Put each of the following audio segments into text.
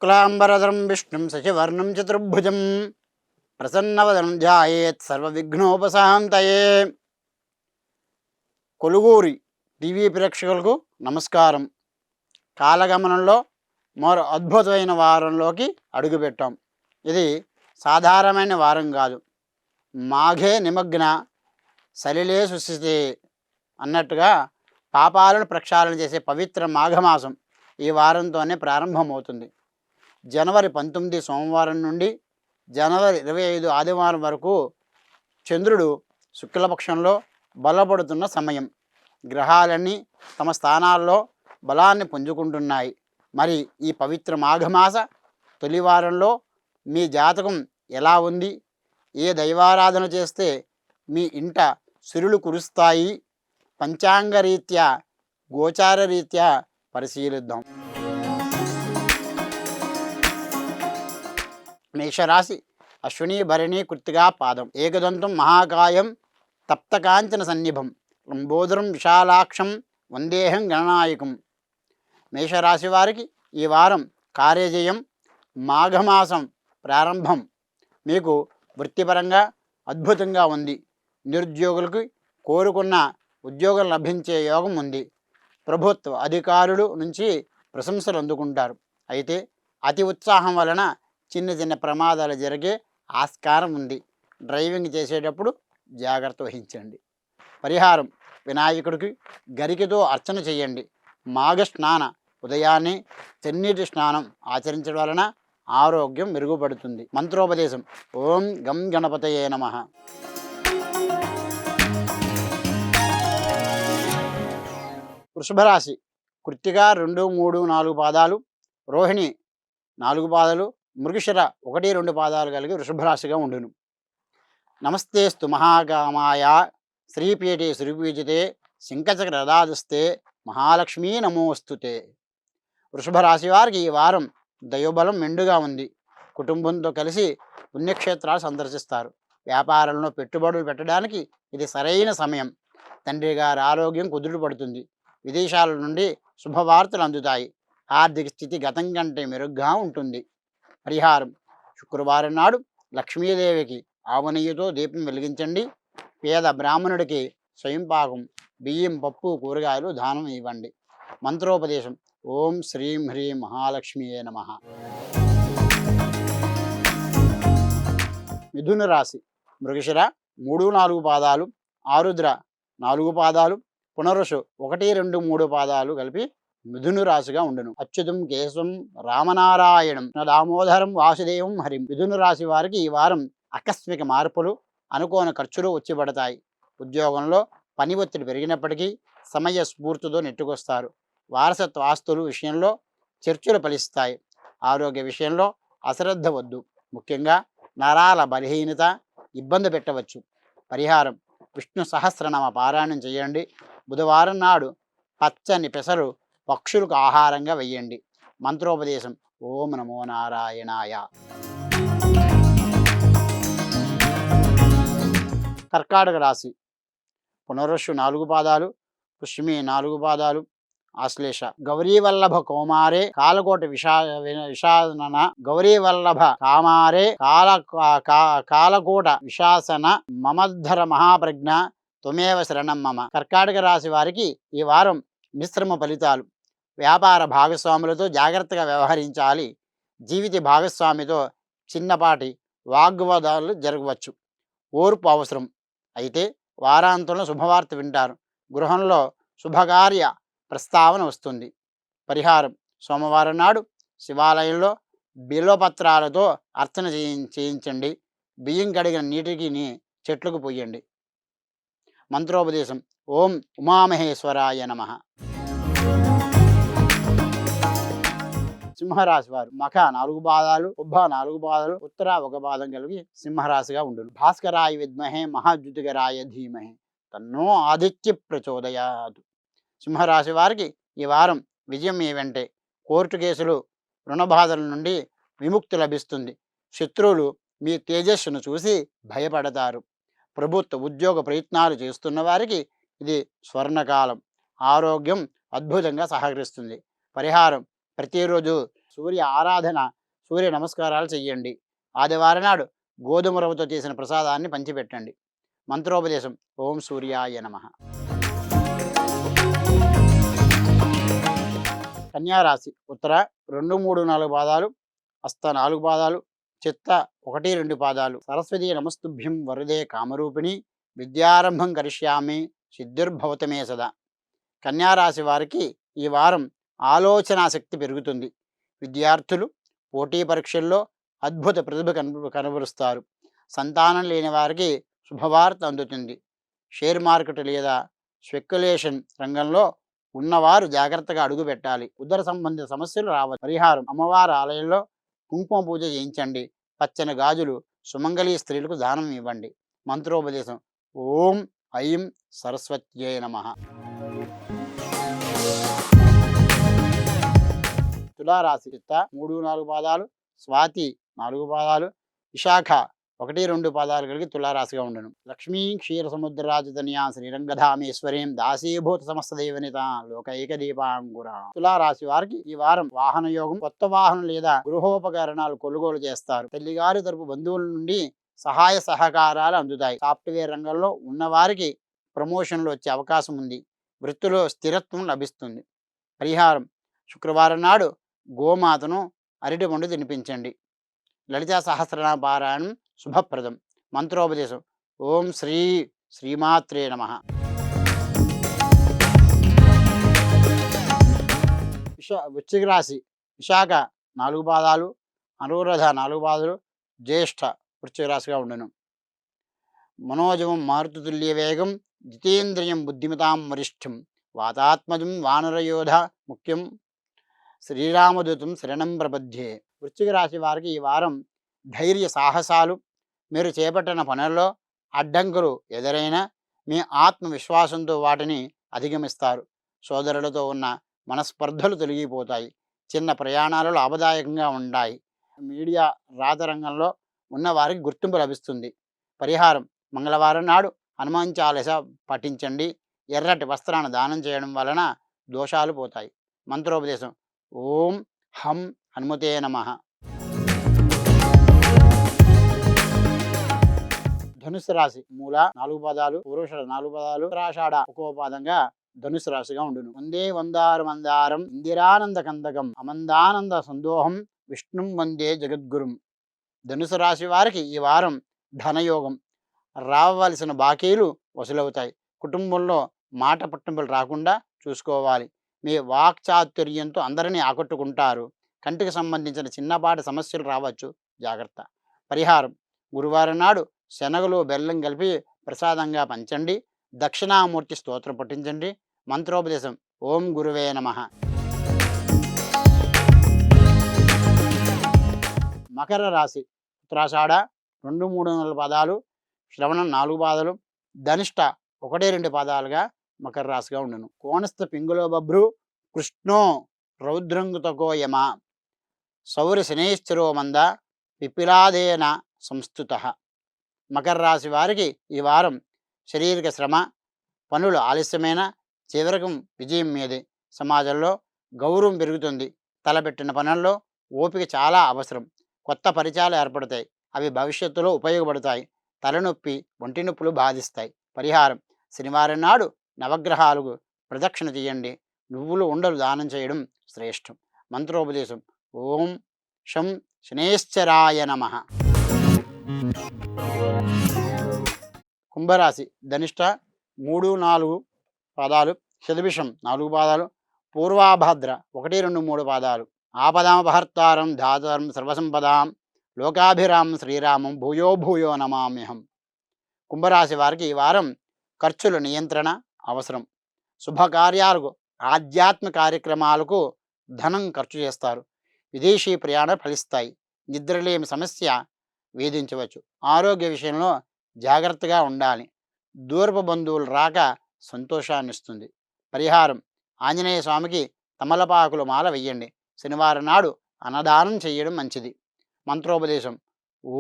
శుక్లాంబరధరం విష్ణుం శశివర్ణం చతుర్భుజం ప్రసన్నవదనం ధ్యాయేత్ సర్వవిఘ్నోపశాంతయే. కొలుగూరి టీవీ ప్రేక్షకులకు నమస్కారం. కాలగమనంలో మరో అద్భుతమైన వారంలోకి అడుగుపెట్టాం. ఇది సాధారణమైన వారం కాదు. మాఘే నిమగ్న సలిలే సుశితే అన్నట్టుగా పాపాలను ప్రక్షాళన చేసే పవిత్ర మాఘమాసం ఈ వారంతోనే ప్రారంభమవుతుంది. జనవరి 19 సోమవారం నుండి జనవరి 25 ఆదివారం వరకు చంద్రుడు శుక్లపక్షంలో బలపడుతున్న సమయం. గ్రహాలన్నీ తమ స్థానాల్లో బలాన్ని పుంజుకుంటున్నాయి. మరి ఈ పవిత్ర మాఘమాస తొలి వారంలో మీ జాతకం ఎలా ఉంది? ఏ దైవారాధన చేస్తే మీ ఇంట సిరులు కురుస్తాయి? పంచాంగరీత్యా గోచార రీత్యా పరిశీలిద్దాం. మేషరాశి అశ్విని భరణి కృత్తికా పాదం. ఏకదంతం మహాకాయం తప్తకాంచన సన్నిభం లంబోదరం విశాలాక్షం వందేహం గణనాయకం. మేషరాశి వారికి ఈ వారం కార్యజయం. మాఘమాసం ప్రారంభం మీకు వృత్తిపరంగా అద్భుతంగా ఉంది. నిరుద్యోగులకు కోరుకున్న ఉద్యోగం లభించే యోగం ఉంది. ప్రభుత్వ అధికారుల నుంచి ప్రశంసలు అందుకుంటారు. అయితే అతి ఉత్సాహం వలన చిన్న చిన్న ప్రమాదాలు జరిగే ఆస్కారం ఉంది. డ్రైవింగ్ చేసేటప్పుడు జాగ్రత్త వహించండి. పరిహారం: వినాయకుడికి గరికతో అర్చన చేయండి. మాఘ స్నాన ఉదయాన్నే చన్నీటి స్నానం ఆచరించడం వలన ఆరోగ్యం మెరుగుపడుతుంది. మంత్రోపదేశం: ఓం గం గణపతయే నమః. వృషభరాశి కృత్తిక 2, 3, 4 పాదాలు, రోహిణి 4 పాదాలు, మృగశిర 1, 2 పాదాలు కలిగి వృషభరాశిగా ఉండును. నమస్తేస్తు మహాకామాయ శ్రీపీఠే శ్రీపూజితే శంఖచక్ర రథాదస్తే మహాలక్ష్మీ నమోస్తుతే. వృషభరాశి వారికి ఈ వారం దైవబలం మెండుగా ఉంది. కుటుంబంతో కలిసి పుణ్యక్షేత్రాలు సందర్శిస్తారు. వ్యాపారంలో పెట్టుబడులు పెట్టడానికి ఇది సరైన సమయం. తండ్రి గారి ఆరోగ్యం కుదుట పడుతుంది. విదేశాల నుండి శుభవార్తలు అందుతాయి. ఆర్థిక స్థితి గతం కంటే మెరుగ్గా ఉంటుంది. పరిహారం: శుక్రవారం నాడు లక్ష్మీదేవికి ఆవు నెయ్యితో దీపం వెలిగించండి. పేద బ్రాహ్మణుడికి స్వయంపాకం, బియ్యం, పప్పు, కూరగాయలు దానం ఇవ్వండి. మంత్రోపదేశం: ఓం శ్రీం హ్రీం మహాలక్ష్మియే నమః. మిథున రాశి మృగశిర 3, 4 పాదాలు, ఆరుద్ర 4 పాదాలు, పునరుషు 1, 2, 3 పాదాలు కలిపి మిథున రాశిగా ఉండును. అచ్యుతం కేశవం రామనారాయణం దామోదరం వాసుదేవం హరిం. మిథున రాశి వారికి ఈ వారం ఆకస్మిక మార్పులు, అనుకోని ఖర్చులు వచ్చి పడతాయి. ఉద్యోగంలో పని ఒత్తిడి పెరిగినప్పటికీ సమయ స్ఫూర్తితో నెట్టుకొస్తారు. వారసత్వ ఆస్తుల విషయంలో చర్చలు ఫలిస్తాయి. ఆరోగ్య విషయంలో అశ్రద్ధ వద్దు. ముఖ్యంగా నరాల బలహీనత ఇబ్బంది పెట్టవచ్చు. పరిహారం: విష్ణు సహస్రనామ పారాయణం చేయండి. బుధవారం నాడు పచ్చని పెసరు పక్షులకు ఆహారంగా వెయ్యండి. మంత్రోపదేశం: ఓం నమో నారాయణాయ. కర్కాటక రాశి పునరుషు 4 పాదాలు, పుష్మి 4 పాదాలు, ఆశ్లేష. గౌరీవల్లభ కౌమారే కాలకోట విషాసన గౌరీవల్లభ కామారే కాలకోట విశాసన మమద్ధర మహాప్రజ్ఞ త్వమేవ శరణం మమ. కర్కాటక రాశి వారికి ఈ వారం మిశ్రమ ఫలితాలు. వ్యాపార భాగస్వాములతో జాగ్రత్తగా వ్యవహరించాలి. జీవిత భాగస్వామితో చిన్నపాటి వాగ్వాదాలు జరగవచ్చు. ఓర్పు అవసరం. అయితే వారాంతంలో శుభవార్త వింటారు. గృహంలో శుభకార్య ప్రస్తావన వస్తుంది. పరిహారం: సోమవారం నాడు శివాలయంలో బిల్వపత్రాలతో అర్చన చేయించండి. బియ్యం కడిగిన నీటికి చెట్లకు పోయండి. మంత్రోపదేశం: ఓం ఉమామహేశ్వరాయ నమః. సింహరాశి వారు మఖ 4 పాదాలు, ఉబ్బ 4 పాదాలు, ఉత్తర 1 పాదం కలిగి సింహరాశిగా ఉండును. భాస్కరాయ విద్మహే మహాద్యుతికరాయ ధీమహే తన్నో ఆదిత్య ప్రచోదయాత్. సింహరాశి వారికి ఈ వారం విజయం ఏవంటే కోర్టు కేసులు, రుణ బాధల నుండి విముక్తి లభిస్తుంది. శత్రువులు మీ తేజస్సును చూసి భయపడతారు. ప్రభుత్వ ఉద్యోగ ప్రయత్నాలు చేస్తున్న వారికి ఇది స్వర్ణకాలం. ఆరోగ్యం అద్భుతంగా సహకరిస్తుంది. పరిహారం: ప్రతిరోజు సూర్య ఆరాధన, సూర్య నమస్కారాలు చెయ్యండి. ఆదివారం నాడు గోధుమ రవ్వతో చేసిన ప్రసాదాన్ని పంచిపెట్టండి. మంత్రోపదేశం. ఓం సూర్యాయ నమః. కన్యారాశి ఉత్తర 2, 3, 4 పాదాలు, హస్త 4 పాదాలు, చిత్త 1, 2 పాదాలు. సరస్వతీ నమస్తుభ్యం వరదే కామరూపిణి విద్యారంభం కరిష్యామి సిద్ధిర్భవతు మే సదా. కన్యారాశి వారికి ఈ వారం ఆలోచనా శక్తి పెరుగుతుంది. విద్యార్థులు పోటీ పరీక్షల్లో అద్భుత ప్రతిభ కనబరుస్తారు. సంతానం లేని వారికి శుభవార్త అందుతుంది. షేర్ మార్కెట్ లేదా స్పెక్యులేషన్ రంగంలో ఉన్నవారు జాగ్రత్తగా అడుగు పెట్టాలి. ఉదర సంబంధిత సమస్యలు రావచ్చు. పరిహారం. అమ్మవారి ఆలయంలో కుంకుమ పూజ చేయించండి. పచ్చని గాజులు సుమంగళీ స్త్రీలకు దానం ఇవ్వండి. మంత్రోపదేశం. ఓం ఐం సరస్వత్యై నమః. తులారాశి చిత్త 3, 4 పాదాలు, స్వాతి 4 పాదాలు, విశాఖ 1, 2 పాదాలు కలిగి తులారాశిగా ఉండను. లక్ష్మీ క్షీర సముద్ర రాజధన్యా శ్రీరంగధామేశ్వరీం దాసీభూత సమస్త దేవనిత లోకైక దీపాంగుర. తులారాశి వారికి ఈ వారం వాహన యోగం. కొత్త వాహనం లేదా గృహోపకరణాలు కొనుగోలు చేస్తారు. తల్లిగారి తరపు బంధువుల నుండి సహాయ సహకారాలు అందుతాయి. సాఫ్ట్వేర్ రంగంలో ఉన్నవారికి ప్రమోషన్లు వచ్చే అవకాశం ఉంది. వృత్తిలో స్థిరత్వం లభిస్తుంది. పరిహారం. శుక్రవారం నాడు గోమాతను అరటిపండు తినిపించండి. లలితా సహస్రనామ పారాయణం శుభప్రదం. మంత్రోపదేశం. ఓం శ్రీమాత్రే నమః. వృశ్చిక రాశి విశాఖ 4 పాదాలు, అనురాధ 4 పాదాలు, జ్యేష్ఠ వృశ్చిక రాశిగా ఉండను. మనోజవం మారుతుల్య వేగం జితేంద్రియం బుద్ధిమతాం వరిష్ఠం వాతాత్మజం వానరయోధ ముఖ్యం శ్రీరామదూతం శరణం ప్రపద్యే. వృశ్చిక రాశి వారికి ఈ వారం ధైర్య సాహసాలు. మీరు చేపట్టిన పనుల్లో అడ్డంకులు ఎదురైనా మీ ఆత్మవిశ్వాసంతో వాటిని అధిగమిస్తారు. సోదరులతో ఉన్న మనస్పర్ధలు తొలగిపోతాయి. చిన్న ప్రయాణాలు లాభదాయకంగా ఉంటాయి. మీడియా రాత రంగంలో ఉన్నవారికి గుర్తింపు లభిస్తుంది. పరిహారం. మంగళవారం నాడు హనుమాన్ చాలీస పఠించండి. ఎర్రటి వస్త్రాన్ని దానం చేయడం వలన దోషాలు పోతాయి. మంత్రోపదేశం. ఓం హం హనుమతే నమః. ధనుసు రాశి మూల 4 పాదాలు, పురుషుల 4 పాదాలు, ఉత్తరాషాఢ 1వ పాదంగా ధనుసు రాశిగా ఉండును. వందే వందారు మందారం ఇందిరానంద కందకం అమందానంద సందోహం విష్ణుం వందే జగద్గురుం. ధనుసు రాశి వారికి ఈ వారం ధనయోగం. రావలసిన బాకీలు వసూలవుతాయి. కుటుంబంలో మాట పట్టింపులు రాకుండా చూసుకోవాలి. మీ వాక్చాతుర్యంతో అందరినీ ఆకట్టుకుంటారు. కంటికి సంబంధించిన చిన్నపాటి సమస్యలు రావచ్చు, జాగ్రత్త. పరిహారం. గురువారం నాడు శనగలు బెల్లం కలిపి ప్రసాదంగా పంచండి. దక్షిణామూర్తి స్తోత్రం పఠించండి. మంత్రోపదేశం. ఓం గురువే నమః. మకర రాశి ఉత్తరాషాఢ 2, 3, 4 పాదాలు, శ్రవణం 4 పాదాలు, ధనిష్ట 1, 2 పాదాలుగా మకర రాశిగా ఉండును. కోణస్థ పింగులో బభ్రు కృష్ణో రౌద్రంగుతకో యమ సౌర శనేశ్వరో మంద పిపిలాదేన సంస్థుత. మకర రాశి వారికి ఈ వారం శారీరక శ్రమ, పనులు ఆలస్యమైన చివరకు విజయం మీదే. సమాజంలో గౌరవం పెరుగుతుంది. తలపెట్టిన పనుల్లో ఓపిక చాలా అవసరం. కొత్త పరిచయాలు ఏర్పడతాయి. అవి భవిష్యత్తులో ఉపయోగపడతాయి. తలనొప్పి, ఒంటి నొప్పులు బాధిస్తాయి. పరిహారం. శనివారం నాడు నవగ్రహాలకు ప్రదక్షిణ చేయండి. నువ్వులు ఉండలు దానం చేయడం శ్రేష్టం. మంత్రోపదేశం. ఓం శం శనేశ్వరాయ నమః. కుంభరాశి ధనిష్ట 3, 4 పాదాలు, శతభిషం 4 పాదాలు, పూర్వాభాద్ర 1, 2, 3 పాదాలు. ఆపదామపహర్తారం ధాతారం సర్వసంపదాం లోకాభిరామం శ్రీరామం భూయో భూయో నమామ్యహం. కుంభరాశి వారికి ఈ వారం ఖర్చుల నియంత్రణ అవసరం. శుభకార్యాలకు, ఆధ్యాత్మిక కార్యక్రమాలకు ధనం ఖర్చు చేస్తారు. విదేశీ ప్రయాణాలు ఫలిస్తాయి. నిద్రలేమి సమస్య వేధించవచ్చు. ఆరోగ్య విషయంలో జాగ్రత్తగా ఉండాలి. దూరపు బంధువులు రాక సంతోషాన్ని ఇస్తుంది. పరిహారం. ఆంజనేయ స్వామికి తమలపాకులు మాల వెయ్యండి. శనివారం నాడు అన్నదానం చేయడం మంచిది. మంత్రోపదేశం.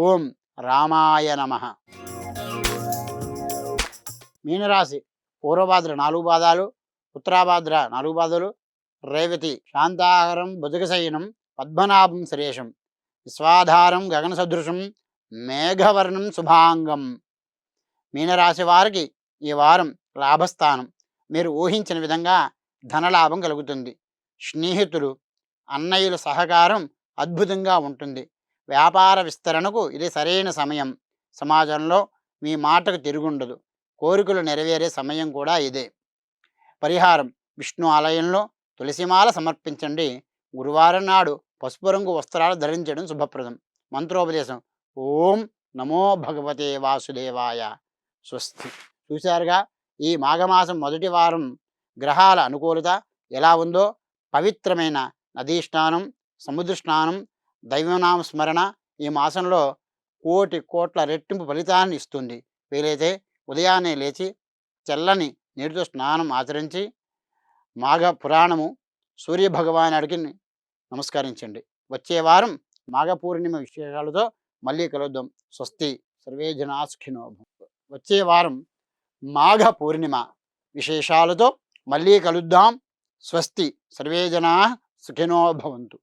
ఓం రామాయ నమః. మీనరాశి పూర్వభాద్ర 4 పాదాలు, ఉత్తరాభాద్ర 4 పాదాలు, రేవతి శాంతాహారం భుజగశయనం పద్మనాభం సురేశం విశ్వాధారం గగన సదృశం మేఘవర్ణం శుభాంగం. మీనరాశి వారికి ఈ వారం లాభస్థానం. మీరు ఊహించిన విధంగా ధనలాభం కలుగుతుంది. స్నేహితులు, అన్నయ్యల సహకారం అద్భుతంగా ఉంటుంది. వ్యాపార విస్తరణకు ఇది సరైన సమయం. సమాజంలో మీ మాటకు తిరుగుండదు. కోరికలు నెరవేరే సమయం కూడా ఇదే. పరిహారం: విష్ణు ఆలయంలో తులసిమాల సమర్పించండి. గురువారం నాడు పసుపు రంగు వస్త్రాలు ధరించడం శుభప్రదం. మంత్రోపదేశం: ఓం నమో భగవతే వాసుదేవాయ. స్వస్తి. చూశారుగా ఈ మాఘమాసం మొదటి వారం గ్రహాల అనుకూలత ఎలా ఉందో. పవిత్రమైన నదీ స్నానం, సముద్ర స్నానం, దైవనామ స్మరణ ఈ మాసంలో కోటి కోట్ల రెట్టింపు ఫలితాన్ని ఇస్తుంది. వీలైతే ఉదయాన్నే లేచి చల్లని నీటితో స్నానం ఆచరించి మాఘ పురాణము, సూర్యభగవానుడికి నమస్కరించండి. వచ్చే వారం మాఘ పూర్ణిమ విశేషాలతో మళ్ళీ కలుద్దాం. స్వస్తి. సర్వే జనా సుఖినో భవంతు. వచ్చే వారం మాఘ పూర్ణిమ విశేషాలతో మళ్ళీ కలుద్దాం. స్వస్తి. సర్వే జనా సుఖినో భవంతు.